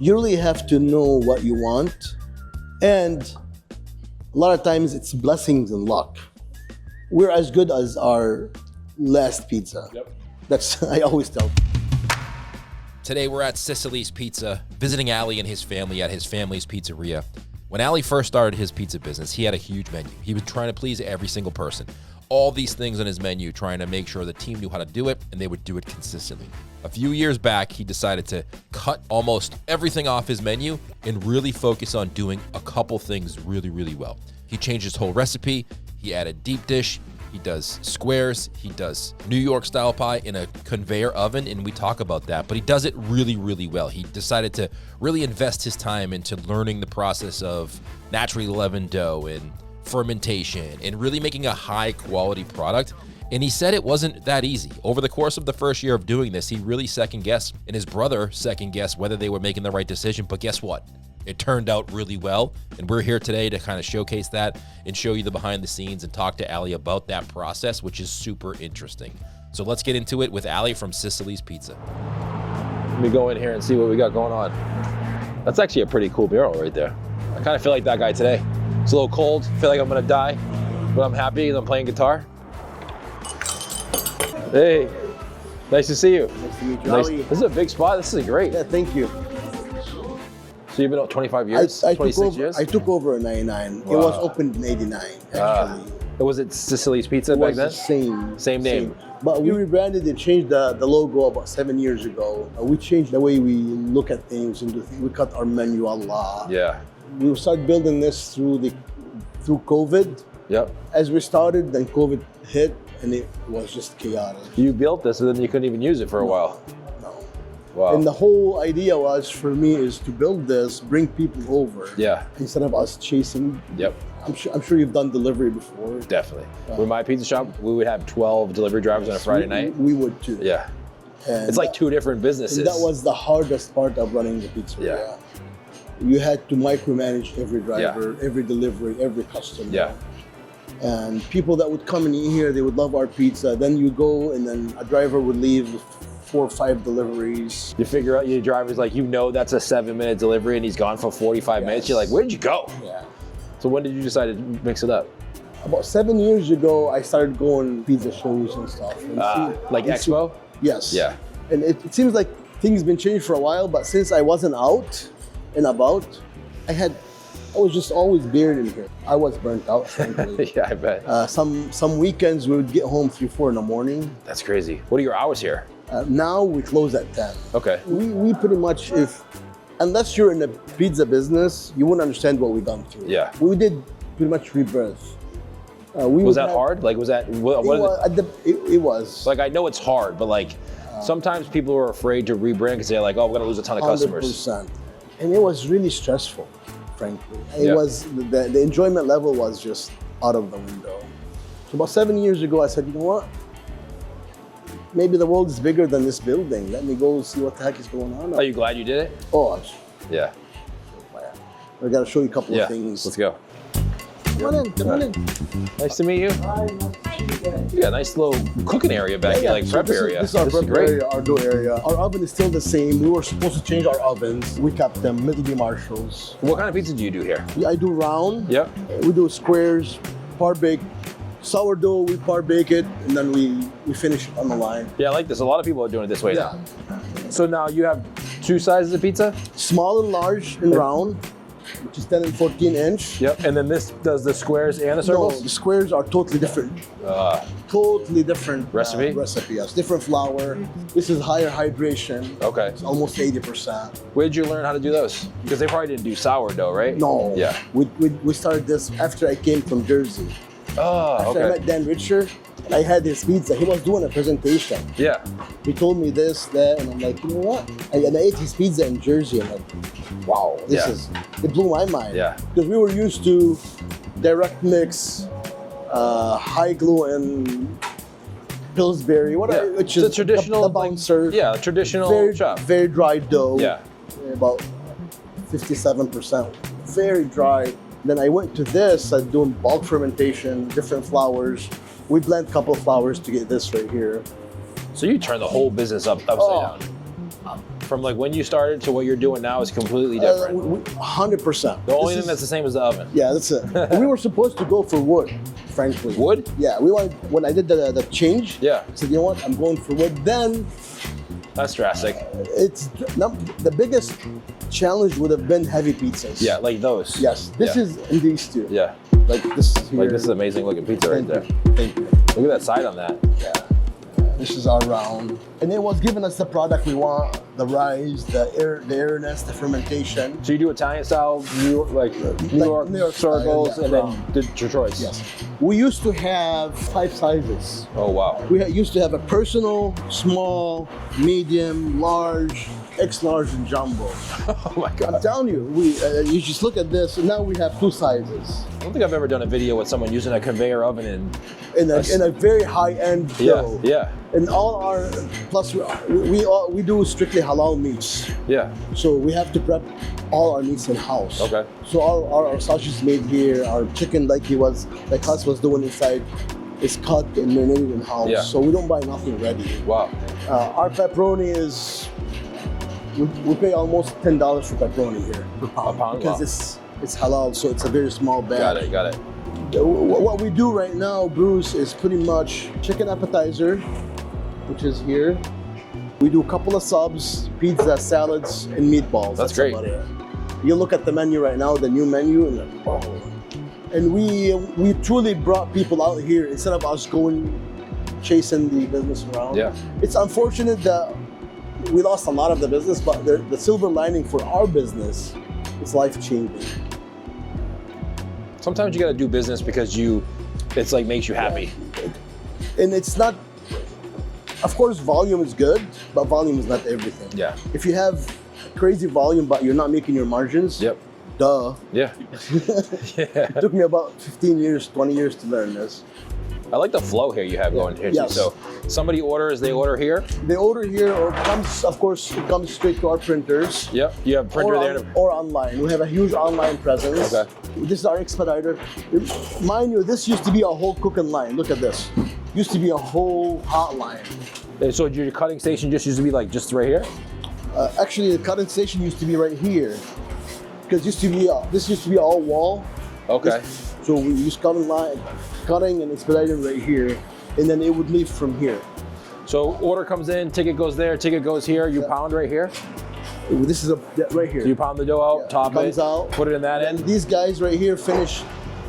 You really have to know what you want, and a lot of times it's blessings and luck. We're as good as our last pizza. Yep. That's I always tell. Today we're at Sicily's Pizza, visiting Ali and his family at his family's pizzeria. When Ali first started his pizza business, he had a huge menu. He was trying to please every single person. All these things on his menu, trying to make sure the team knew how to do it, and they would do it consistently. A few years back, he decided to cut almost everything off his menu and really focus on doing a couple things really, really well. He changed his whole recipe. He added deep dish. He does squares. He does New York style pie in a conveyor oven, and we talk about that, but he does it really, really well. He decided to really invest his time into learning the process of naturally leavened dough and fermentation and really making a high quality product. And he said it wasn't that easy. Over the course of the first year of doing this, he really second guessed, and his brother second guessed whether they were making the right decision. But guess what? It turned out really well. And we're here today to kind of showcase that and show you the behind the scenes and talk to Ali about that process, which is super interesting. So let's get into it with Ali from Sicily's Pizza. Let me go in here and see what we got going on. That's actually a pretty cool mural right there. I kind of feel like that guy today. It's a little cold, feel like I'm gonna die, but I'm happy because I'm playing guitar. Hey, nice to see you. Nice to meet you. Nice. This is a big spot, this is great. Yeah, thank you. So you've been out 25 years, 26 years? I took over in 99. Wow. It was opened in 89, actually. Was it Sicily's Pizza It back was then? the Same name. But we rebranded and changed the logo about 7 years ago. We changed the way we look at things, and we cut our menu a lot. Yeah. We started building this through COVID. Yep. As we started, then COVID hit, and it was just chaotic. You built this and then you couldn't even use it for a while. No. Wow. And the whole idea was, for me, is to build this, bring people over. Yeah. Instead of us chasing. Yep. I'm sure you've done delivery before. Definitely. With my pizza shop, we would have 12 delivery drivers on a Friday night. We would too. Yeah. And It's like two different businesses. And that was the hardest part of running the pizzeria. Yeah. You had to micromanage every driver, every delivery, every customer. Yeah. And people that would come and eat here, they would love our pizza. Then you go, and then a driver would leave with 4 or 5 deliveries. You figure out your driver's like, that's a 7-minute delivery and he's gone for 45 minutes. You're like, where'd you go? Yeah. So when did you decide to mix it up? About 7 years ago, I started going pizza shows and stuff. And Like Expo? Yes. Yeah. And it seems like things been changed for a while, but since I wasn't out and about, I was just always buried in here. I was burnt out, frankly. Yeah, I bet. Some weekends we would get home 3, 4 in the morning. That's crazy. What are your hours here? Now we close at 10. Okay. We pretty much, unless you're in the pizza business, you wouldn't understand what we've gone through. Yeah. We did pretty much rebirth. Was that hard? Like, was that, It was. like, I know it's hard, but like, sometimes people are afraid to rebrand because they're like, oh, we're gonna lose a ton of customers. 100%. And it was really stressful, frankly. It Yeah. was, the enjoyment level was just out of the window. So about 7 years ago, I said, you know what? Maybe the world is bigger than this building. Let me go see what the heck is going on. Are you glad you did it? Oh, Yeah. I gotta show you a couple of things. Let's go. Come on in, come on in. Nice to meet you. You got a nice little cooking area back here, like so prep this area. This is our prep great. area, our dough area. Our oven is still the same. We were supposed to change our ovens. We kept them, Middleby Marshalls. What kind of pizza do you do here? I do round. Yep. We do squares, par bake. Sourdough, we par bake it, and then we finish it on the line. Yeah, I like this. A lot of people are doing it this way now. So now you have 2 sizes of pizza? Small and large and round, which is 10 and 14 inch. Yep. And then this does the squares and the No, circles? the squares are totally different. Totally different Recipe? Recipe, yes. Different flour. This is higher hydration. Okay. It's almost 80%. Where did you learn how to do those? Because they probably didn't do sourdough, right? No. Yeah. We started this after I came from Jersey. Oh, After I met Dan Richer, I had his pizza. He was doing a presentation. Yeah. He told me this, that, and I'm like, you know what? And I ate his pizza in Jersey. I'm like, wow, it blew my mind. Yeah. Because we were used to direct mix, high glue and Pillsbury, which is the traditional the bouncer. Yeah, traditional chop. Very dry dough. Yeah. About 57%. Very dry. Then I went to this, I'm doing bulk fermentation, different flours. We blend a couple of flours to get this right here. So you turn the whole business upside down. From like when you started to what you're doing now is completely different. 100%. The only thing that's the same is the oven. Yeah, that's it. We were supposed to go for wood, frankly. Wood? Yeah, we wanted, when I did the change, Yeah. I said, you know what, I'm going for wood. Then That's drastic. it's the biggest challenge would have been heavy pizzas. Yeah, like those. Yes, this Yeah. is in these two. Yeah. Like this here. Like this is amazing looking pizza right there. Thank you. Look at that side on that. Yeah. This is our round. And it was giving us the product we want, the rise, the airness, the fermentation. So you do Italian style, New York, New York circles, style, and yeah, then round. did your choice. Yes. We used to have 5 sizes. Oh wow. We used to have a personal, small, medium, large, X-large, and jumbo. Oh my I'm god. telling you, you just look at this, and now we have 2 sizes. I don't think I've ever done a video with someone using a conveyor oven and In a very high-end dough. yeah. And all our, plus we do strictly halal meats. Yeah. So we have to prep all our meats in-house. Okay. So all our sausage is made here, our chicken like Hus was doing inside, is cut and marinated in-house. Yeah. So we don't buy nothing ready. Wow. Our pepperoni is, we pay almost $10 for pepperoni here per pound. A pound? Because Wow. it's halal, so it's a very small bag. Got it. What we do right now, Bruce, is pretty much chicken appetizer, which is here. We do a couple of subs, pizza, salads, and meatballs. That's great. about it. You look at the menu right now, the new menu, and and we truly brought people out here instead of us going chasing the business around. Yeah. It's unfortunate that we lost a lot of the business, but the silver lining for our business is life-changing. Sometimes you got to do business because it's like makes you happy. And it's not, of course, volume is good, but volume is not everything. Yeah. If you have crazy volume, but you're not making your margins, Yep. duh. Yeah. It took me about 15 years, 20 years to learn this. I like the flow here you have going here too. Yes. So somebody orders, they order here. They order here, or comes, of course, it comes straight to our printers. Yep. You have a printer or, there. or online. We have a huge online presence. Okay. This is our expediter. Mind you, this used to be a whole cooking line. Look at this. Used to be a whole hot line. And so your cutting station just used to be like just right here? Actually, the cutting station used to be right here. Because this used to be all wall. Okay. So we use cutting and expediting right here, and then it would leave from here. So order comes in, ticket goes there, ticket goes here, you pound right here. This is right here. So you pound the dough out, Yeah. top Comes it, out. put it in that And end. these guys right here finish.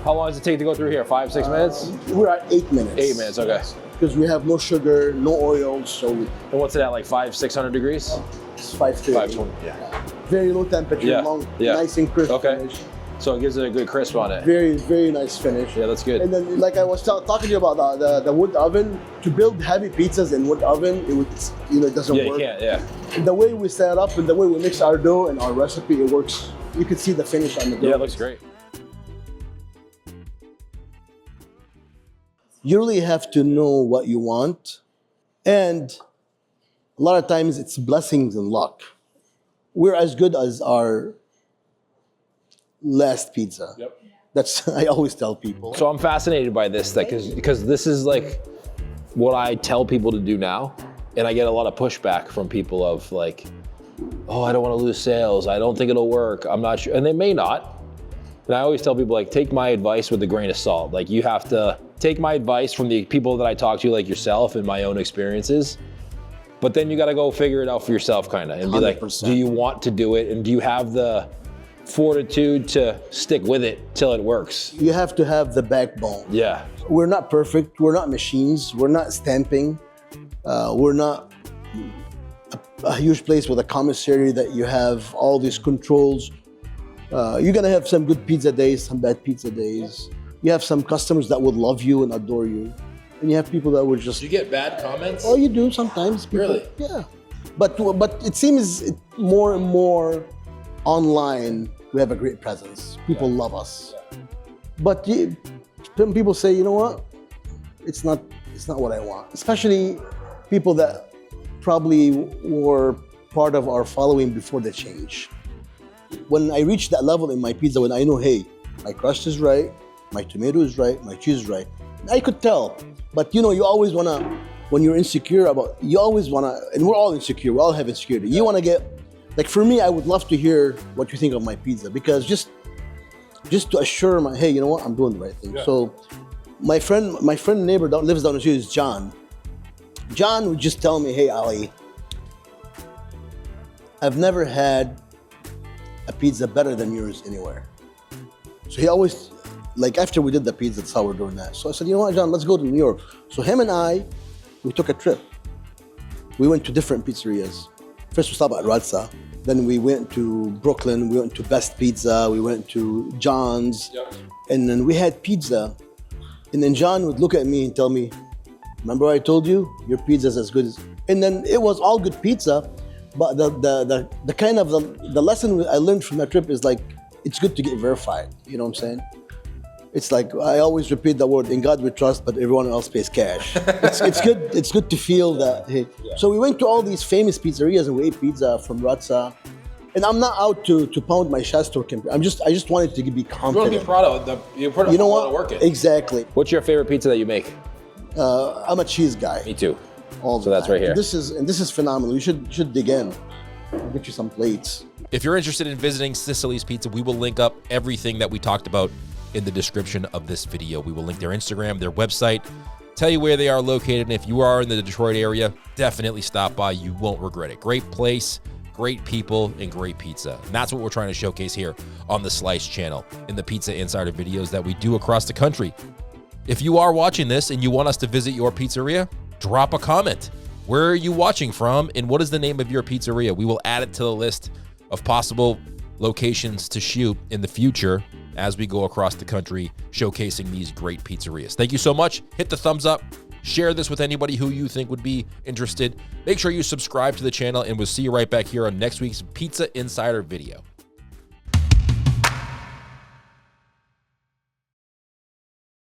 How long does it take to go through here? 5-6 minutes? We're at 8 minutes. 8 minutes, okay. Because we have no sugar, no oil, so And what's it at, like 500-600 degrees? it's 530. 520, yeah. Very low temperature, Yeah, long, yeah. nice and crisp Okay. finish. So it gives it a good crisp on it. Very, very nice finish. Yeah, that's good. And then, like I was talking to you about the wood oven, to build heavy pizzas in wood oven, it doesn't Yeah, work. you can't, yeah. The way we set it up and the way we mix our dough and our recipe, it works. You can see the finish on the dough. Yeah, it looks great. You really have to know what you want. And a lot of times it's blessings and luck. We're as good as our last pizza. Yep. That's I always tell people. So I'm fascinated by this because this is like what I tell people to do now. And I get a lot of pushback from people of like, oh, I don't want to lose sales. I don't think it'll work. I'm not sure. And they may not. And I always tell people like, take my advice with a grain of salt. Like you have to take my advice from the people that I talk to, like yourself and my own experiences. But then you got to go figure it out for yourself kind of and be like, 100%. do you want to do it? And do you have the fortitude to stick with it till it works? You have to have the backbone. Yeah. We're not perfect. We're not machines. We're not stamping. We're not a huge place with a commissary that you have all these controls. You're gonna have some good pizza days, some bad pizza days. You have some customers that would love you and adore you. And you have people that would just... Do you get bad comments? Oh, you do sometimes. People, Really? Yeah. But it seems more and more online, we have a great presence. People love us. But some people say, you know what? It's not what I want. Especially people that probably were part of our following before the change. When I reach that level in my pizza, when I know, hey, my crust is right, my tomato is right, my cheese is right, I could tell. But you always wanna when you're insecure about, you always want to, and we're all insecure, we all have insecurity. You want to get, like for me, I would love to hear what you think of my pizza, because just to assure my, hey, you know what, I'm doing the right thing. Yeah. So my friend neighbor lives down the street is John. John would just tell me, hey, Ali, I've never had a pizza better than yours anywhere. So he always, like after we did the pizza, that's how we're doing that. So I said, you know what, John, let's go to New York. So him and I, we took a trip. We went to different pizzerias. First we stopped at Razza. Then we went to Brooklyn. We went to Best Pizza. We went to John's. Yep. And then we had pizza. And then John would look at me and tell me, remember I told you, your pizza's as good as... And then it was all good pizza. But the kind of the lesson I learned from that trip is like, it's good to get verified. You know what I'm saying? It's like, I always repeat the word, in God we trust, but everyone else pays cash. It's good to feel that, hey. Yeah. So we went to all these famous pizzerias and we ate pizza from Razza. And I'm not out to pound my chest or compare. I just wanted to be You want confident. to be proud of you put You know a lot what? of work in. Exactly. What's your favorite pizza that you make? I'm a cheese guy. Me too. All the So that's time. right here. This is phenomenal. You should dig in. I'll get you some plates. If you're interested in visiting Sicily's Pizza, we will link up everything that we talked about in the description of this video. We will link their Instagram, their website, tell you where they are located. And if you are in the Detroit area, definitely stop by. You won't regret it. Great place, great people, and great pizza. And that's what we're trying to showcase here on the Slice channel in the Pizza Insider videos that we do across the country. If you are watching this and you want us to visit your pizzeria, drop a comment. Where are you watching from, and what is the name of your pizzeria? We will add it to the list of possible locations to shoot in the future as we go across the country showcasing these great pizzerias. Thank you so much. Hit the thumbs up. Share this with anybody who you think would be interested. Make sure you subscribe to the channel, and we'll see you right back here on next week's Pizza Insider video.